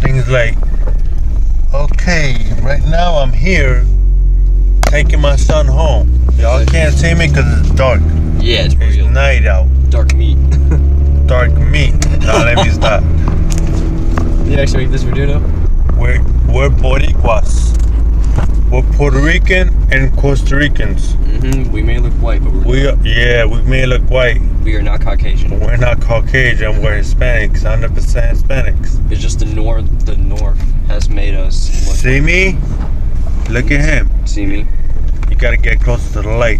things like, okay, right now I'm here taking my son home. Y'all can't see me because it's dark. Yeah, it's It's real. night out. Dark meat. Dark meat. Now let me stop. Did you actually make this video though? We're Boricuas. We're Puerto Rican and Costa Ricans. We may look white, but We may look white. we are not Caucasian. We're not Caucasian. We're Hispanics. 100% Hispanics. It's just the north has made us look. See me? Look at him. See me? You gotta get closer to the light.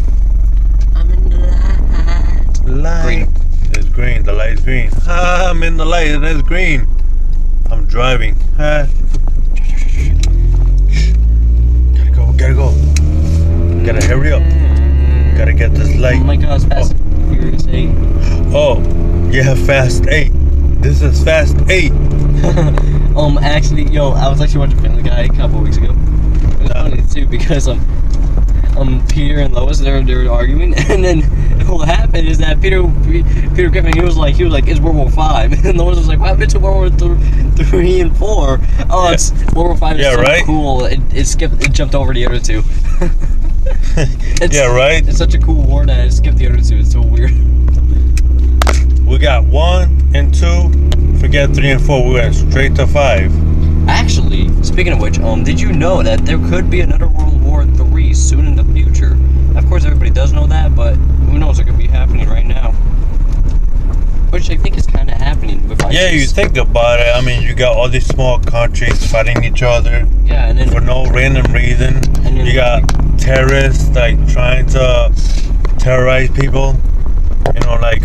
I'm in the light. Light. Green. It's green. The light's green. Ah, I'm in the light and it's green. I'm driving. Ah. Gotta go. Gotta hurry up. Gotta get this light. Oh my God, it's Fast and Furious 8. Oh, yeah, Fast 8. This is Fast 8. Actually, I was actually watching Family Guy a couple weeks ago. It was funny too because Peter and Lois they were arguing, and then what happened is that Peter Griffin he was like it's World War 5, and Lois was like what happened to World War 3 and 4? Oh, it's World War 5 is so right? cool. It jumped over the other two. Yeah, right? It's such a cool war that it skipped the other two. It's so weird. We got 1 and 2. Forget 3 and 4. We went straight to 5. Actually, speaking of which, did you know that there could be another World War III soon in the future? Of course, everybody does know that, but who knows? It could be happening right now. Which I think is kind of happening with ISIS. Yeah, you think about it. I mean, you got all these small countries fighting each other. Yeah, and then for no random reason. And then You got terrorists like trying to terrorize people. You know, like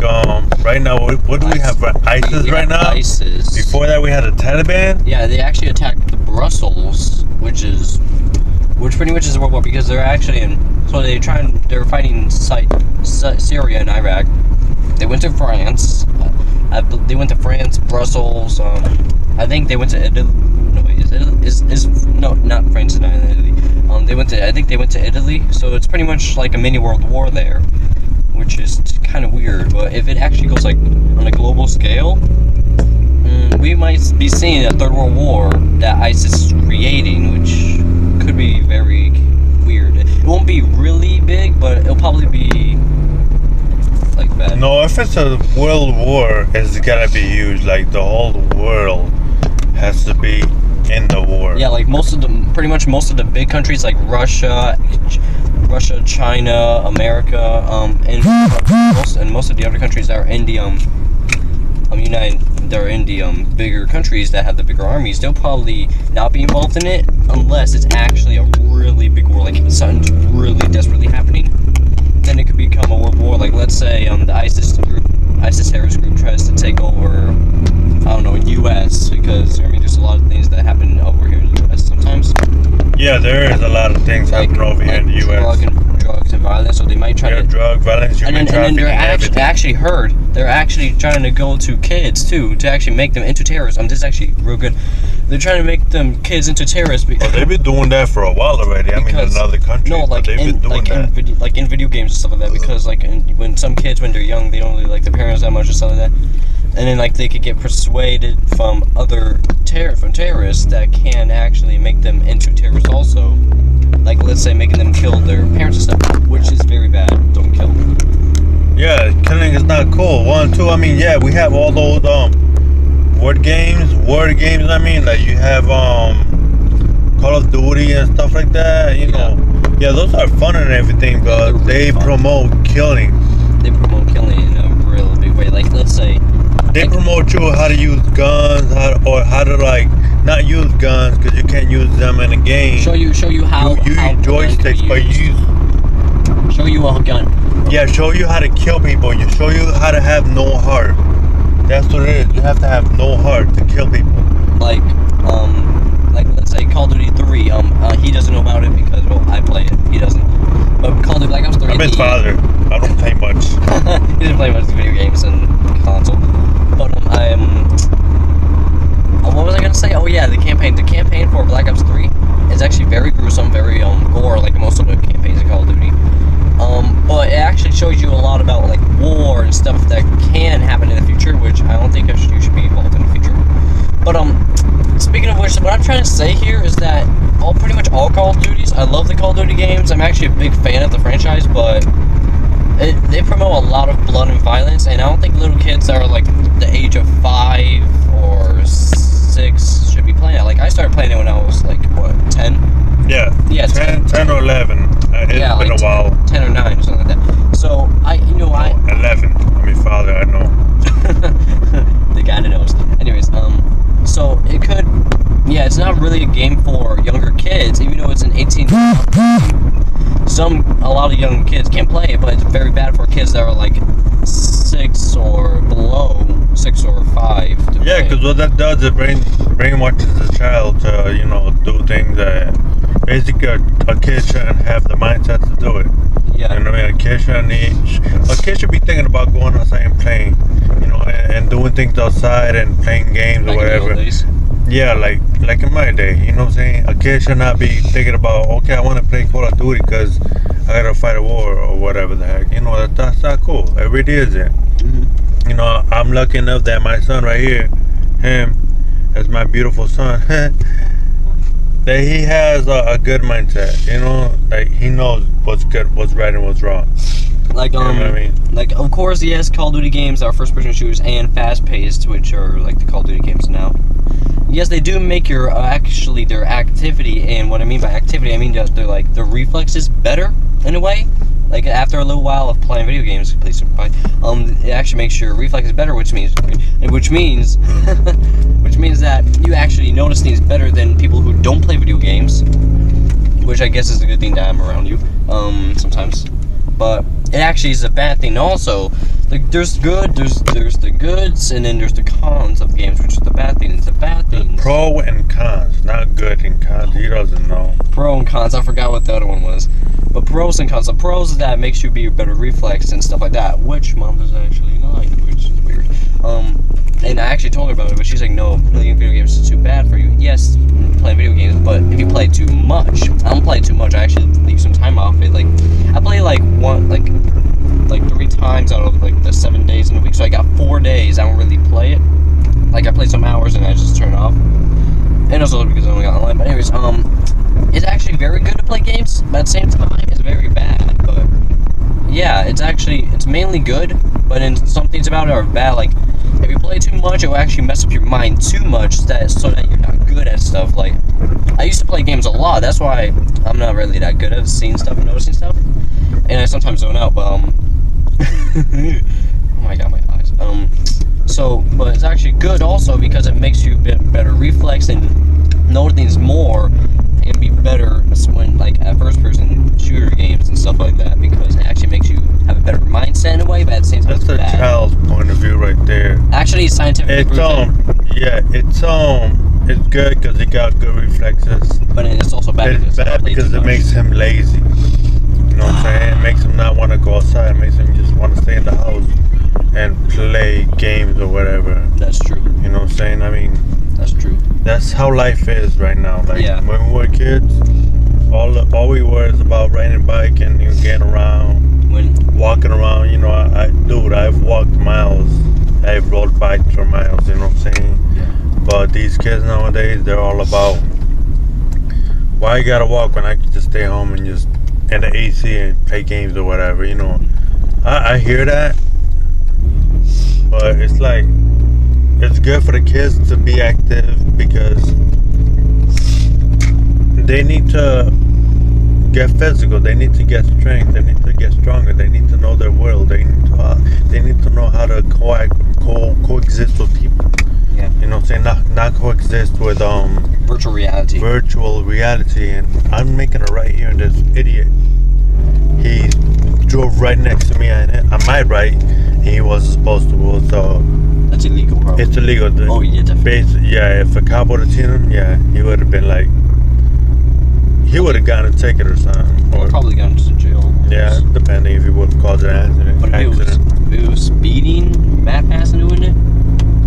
right now, what do we have for ISIS right now? ISIS. Before that, we had the Taliban. Yeah, they actually attacked Brussels, which pretty much is a world war because they're actually they're fighting Syria and Iraq. They went to France. They went to France, Brussels. I think they went to Italy. No, wait, no, not France and Italy. I think they went to Italy. So it's pretty much like a mini world war there, which is kind of weird. But if it actually goes like on a global scale, we might be seeing a third world war that ISIS is creating, which could be very weird. It won't be really big, but it'll probably be like bad. No, if it's a world war, it's gotta be huge. Like the whole world has to be in the war. Yeah, like pretty much most of the big countries like Russia, China, America, and most of the other countries that are in the they're in the bigger countries that have the bigger armies. They'll probably not be involved in it unless it's actually a really big war, like something's really desperately happening. Then it could become a world war. Like let's say the ISIS terrorist group tries to take over, I don't know, U.S. because there's a lot of things that happen over here in the U.S. sometimes. Yeah, there is a lot of things happening over here in the U.S. Drugs and violence, so they might try to drug violence, human trafficking, they're everything. they're actually trying to go to kids too to actually make them into terrorists. This is actually real good. They're trying to make them kids into terrorists. Well, they've been doing that for a while already. I mean, in other countries, no, like but they've been doing that. in video games and stuff like that. Because when some kids when they're young, they don't really like their parents that much and stuff like that. And then like they could get persuaded from terrorists that can actually make them into terrorists also. Like let's say making them kill their parents and stuff, which is very bad. Don't kill. Yeah, killing is not cool. 1, 2. I mean, yeah, we have all those word games. I mean, like you have Call of Duty and stuff like that. You know, yeah, those are fun and everything, but they promote killing. They promote killing in a real big way. Like let's say they promote you how to use guns, how to like not use guns because you can't use them in a game. Show you how you use joysticks, but show you a gun. Yeah, show you how to kill people. You show you how to have no heart. That's what it is. You have to have no heart to kill people. Like let's say Call of Duty 3. He doesn't know about it because I play it. He doesn't. But Call of Duty Black Ops 3. I'm his father. I don't play much. He doesn't play much video games and console. But what was I gonna say? Oh yeah, the campaign for Black Ops 3 is actually very gruesome, very gore, like most of the campaigns in Call of Duty. But it actually shows you a lot about like war and stuff that can happen in the future, which I don't think you should be involved in the future. But trying to say here is that pretty much all Call of Duties, I love the Call of Duty games. I'm actually a big fan of the franchise, but they promote a lot of blood and violence, and I don't think little kids that are like the age of 5 or 6 should be playing it. Like, I started playing it when I was like, what, 10? Yeah. Yeah, 10 or 11. It's yeah, been like a while. 10 or 9 or something like that. So, 11. I mean, father, I know. the guy that knows. Anyways, so it could, yeah, it's not really a game for younger kids, even though it's an 18. A lot of young kids can't play it, but it's very bad for kids that are like 6 or below, 6 or 5. Yeah, because what that does is brainwashes the child to, do things that basically a kid shouldn't have the mindset to do it. Yeah. You know what I mean? A kid should be thinking about going outside and playing, and doing things outside and playing games Like or whatever. in the old days. Yeah, like in my day, you know what I'm saying? A kid should not be thinking about, okay, I want to play Call of Duty because I gotta fight a war or whatever the heck. That's not cool. It really isn't. Mm-hmm. I'm lucky enough that my son right here, him, as my beautiful son, that he has a good mindset. Like he knows what's good, what's right, and what's wrong. Like, You know what I mean? like, of course, yes, Call of Duty games are first-person shooters and fast-paced, which are like the Call of Duty games now. Yes, they do make your actually their activity, and what I mean by activity, I mean that they're like their reflexes better in a way. Like after a little while of playing video games, please simplify. It actually makes your reflexes better, which means that you actually notice things better than people who don't play video games, which I guess is a good thing that I'm around you sometimes. But it actually is a bad thing also. Like, there's the goods, and then there's the cons of games, which is the bad thing. It's the bad things. Pro and cons, not good and cons. He doesn't know. Pro and cons. I forgot what the other one was. But pros and cons. The pros is that it makes you be a better reflex and stuff like that, which Mom does actually like, which is weird. And I actually told her about it, but she's like, no, playing video games is too bad for you. Yes, playing video games, but if you play too much, I don't play too much. I actually leave some time off it. Like, I play like 3 times out of like the 7 days in a week, so I got 4 days I don't really play it. Like, I play some hours and I just turn it off. And also because I only got online. But anyways, it's actually very good to play games, but at the same time, it's very bad. But yeah, it's mainly good, but then some things about it are bad. Like, if you play too much, it will actually mess up your mind too much, so that you're not good at stuff. Like, I used to play games a lot. That's why I'm not really that good at seeing stuff and noticing stuff, and I sometimes zone out. But oh my god, my eyes. But it's actually good also because it makes you a bit better reflex and know things more and be better when like at first-person shooter games and stuff like that, because it actually makes you have a better mindset in a way, but at the same time That's a bad. child's point of view right there. Actually, it's scientifically proven, It's good because he got good reflexes. but it's also bad. It's bad because it makes him lazy. You know what I'm saying? It makes him not want to go outside. It makes him just want to stay in the house and play games or whatever. That's true. You know what I'm saying? I mean, That's true. that's how life is right now. Like, Yeah. when we were kids, all we were is about riding a bike and getting around, walking around. I've walked miles. I've rode bikes for miles. You know what I'm saying? Yeah. But these kids nowadays, they're all about, why you gotta walk when I can just stay home and just in the AC and play games or whatever. I hear that, but it's like, it's good for the kids to be active because they need to get physical. They need to get strength. They need to get stronger. They need to know their world. They need to know how to coexist with people. Yeah. You know what I'm saying? Not coexist with Virtual reality. virtual reality. And I'm making a right here, and this idiot, he drove right next to me on my right, and he wasn't supposed to. So That's illegal, bro. it's illegal. Oh, yeah, definitely. If a cop would have seen him, he would have been like, he would have gotten a ticket or something. Or probably gone to jail. Yeah, depending if he would have caused an accident. But if it was speeding, bad passing, doing it,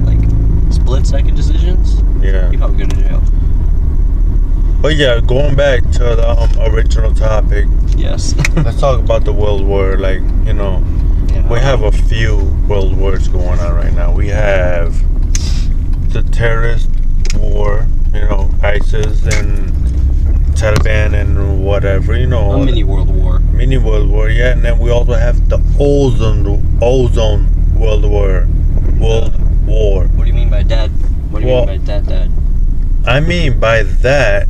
like split-second decisions, Yeah. he probably go to jail. But yeah, going back to the original topic, Yes. let's talk about the world war. Like, Yeah. we have a few world wars going on right now. We have the terrorist war, ISIS. ISIS and Taliban and whatever, you know. A mini world war. Mini world war, yeah. And then we also have the ozone world war. What do you mean by that? What do you mean by that? I mean by that,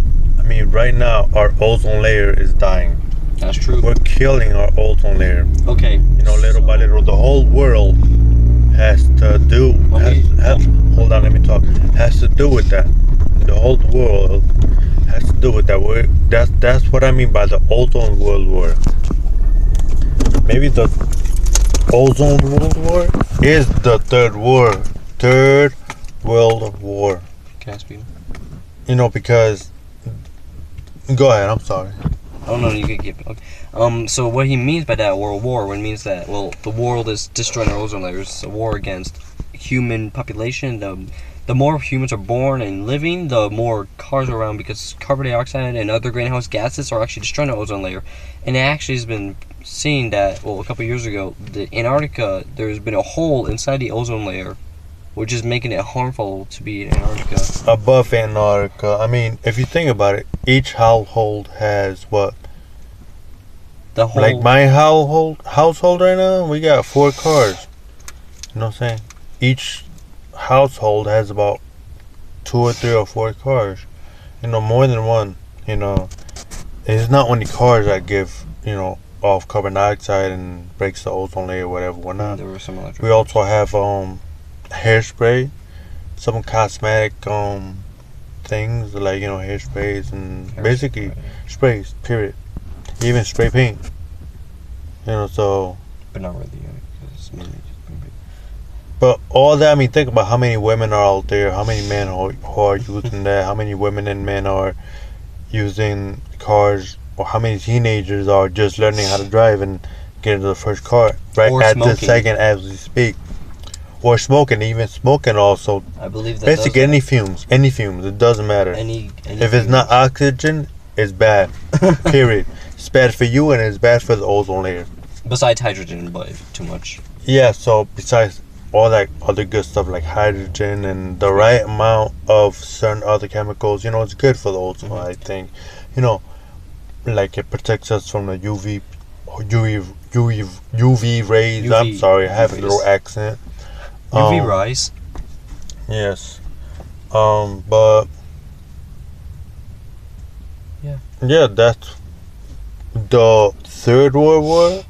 right now our ozone layer is dying. That's true. We're killing our ozone layer. Okay. You know, little by little, the whole world has to do. Hold on, let me talk. Has to do with that. The whole world has to do with that. That's what I mean by the ozone world war. Maybe the ozone world war is the third world war. Can I speak? You know, because. Go ahead. I'm sorry. Oh no, you can keep it. Okay. So what he means by that world war, when it means that, well, the world is destroying our ozone layers. It's a war against human population. The more humans are born and living, the more cars are around, because carbon dioxide and other greenhouse gases are actually destroying the ozone layer. And it actually has been seen that, well, a couple years ago, the Antarctica, there's been a hole inside the ozone layer, which is making it harmful to be in Antarctica. Above Antarctica. If you think about it, each household has what? The whole, like my household right now, we got 4 cars. You know what I'm saying? Each household has about 2 or 3 or 4 cars. You know, more than one. You know, it's not only cars that give, you know, off carbon dioxide and breaks the ozone layer, whatever, whatnot. There were some electric. We also have hairspray, some cosmetic things like, you know, hairsprays and basically sprays. Period. Even spray paint. You know, so. But not really, because maybe. But all that, think about how many women are out there, how many men who are using that, how many women and men are using cars, or how many teenagers are just learning how to drive and get into the first car right or at smoking. this second as we speak. Or smoking, even smoking also. I believe that. Basically, any fumes, it doesn't matter. Any if it's not oxygen, it's bad. Period. It's bad for you and it's bad for the ozone layer. Besides hydrogen, but too much. Yeah, so besides all that other good stuff like hydrogen and the right amount of certain other chemicals, you know, it's good for the ozone, I think. You know, like it protects us from the UV rays. I'm sorry, I have a little accent. UV rays. Yes. But yeah, that's the third world war.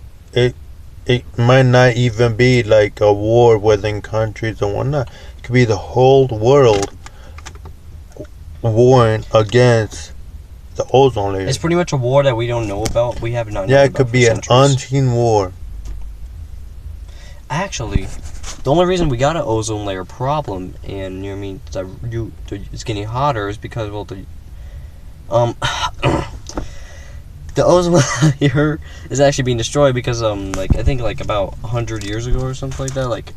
It might not even be like a war within countries and whatnot. It could be the whole world warring against the ozone layer. It's pretty much a war that we don't know about. We have not. Yeah, it could be an unseen war. Actually, the only reason we got an ozone layer problem, and you know what I mean, it's getting hotter, is because, well, the ozone layer is actually being destroyed because, like, I think, like, about 100 years ago or something like that, like,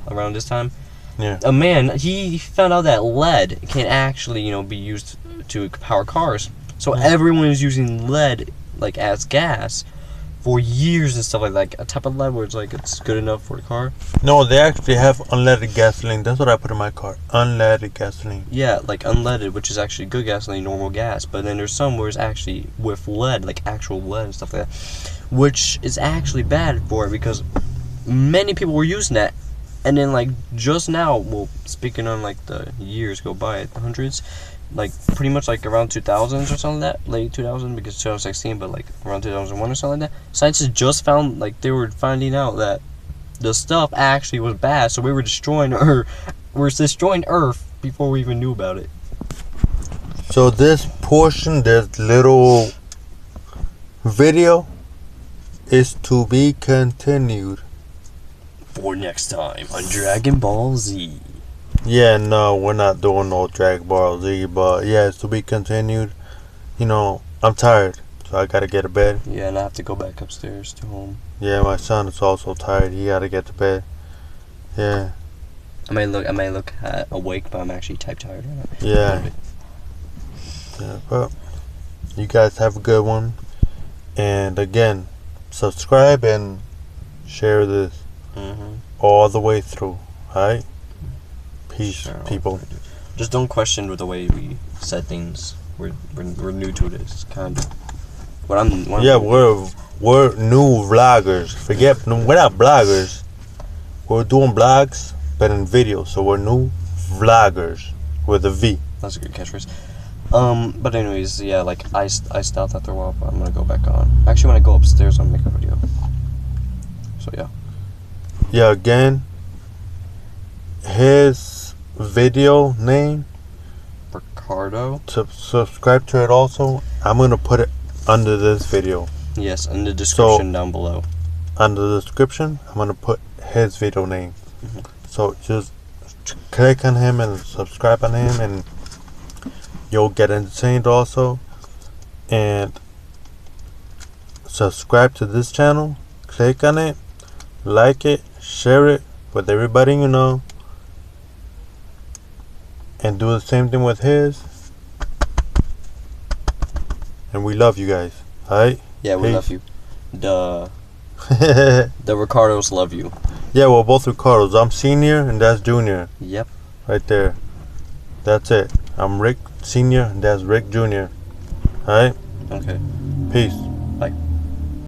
around this time, a man, he found out that lead can actually, you know, be used to power cars. So everyone is using lead, like, as gas for years and stuff like that. A type of lead where it's, like, it's good enough for a car. No, they actually have unleaded gasoline. That's what I put in my car. Unleaded gasoline. Yeah, like unleaded, which is actually good gasoline, normal gas. But then there's some where it's actually with lead, like actual lead and stuff like that, which is actually bad for it because many people were using that. And then, like, just now, well, speaking on, like, the years go by, the hundreds, like, pretty much, like, around 2000s or something like that, late 2000, because 2016, but, like, around 2001 or something like that, scientists just found, like, they were finding out that the stuff actually was bad, so we were destroying Earth before we even knew about it. So this portion, this little video, is to be continued. For next time on Dragon Ball Z. Yeah, no, we're not doing no Dragon Ball Z, but yeah, it's to be continued. You know, I'm tired, so I gotta get to bed. Yeah, and I have to go back upstairs to home. Yeah, my son is also tired. He gotta get to bed. Yeah. I may look awake, but I'm actually type tired right now. Yeah. Yeah, but you guys have a good one. And again, subscribe and share this all the way through. Alright? Peace, people. Just don't question with the way we said things. We're new to this kind of. But we're new vloggers. We're not bloggers. We're doing blogs, but in video. So we're new vloggers with a V. That's a good catchphrase. But anyways, yeah, like I stopped after a while, but I'm gonna go back on. Actually, when I go upstairs, I'll make a video. So yeah. Yeah, again, his video name, Ricardo. subscribe to it also. I'm gonna put it under this video. Yes, in the description down below. Under the description, I'm gonna put his video name. So just click on him and subscribe on him, and you'll get entertained also. And subscribe to this channel. Click on it, like it, share it with everybody you know, and do the same thing with his. And we love you guys. Alright? Yeah, we love you. The Ricardos love you. Yeah, we're both Ricardos. I'm senior and that's junior. Yep. Right there. That's it. I'm Rick Senior and that's Rick Junior. Alright? Okay. Peace. Bye.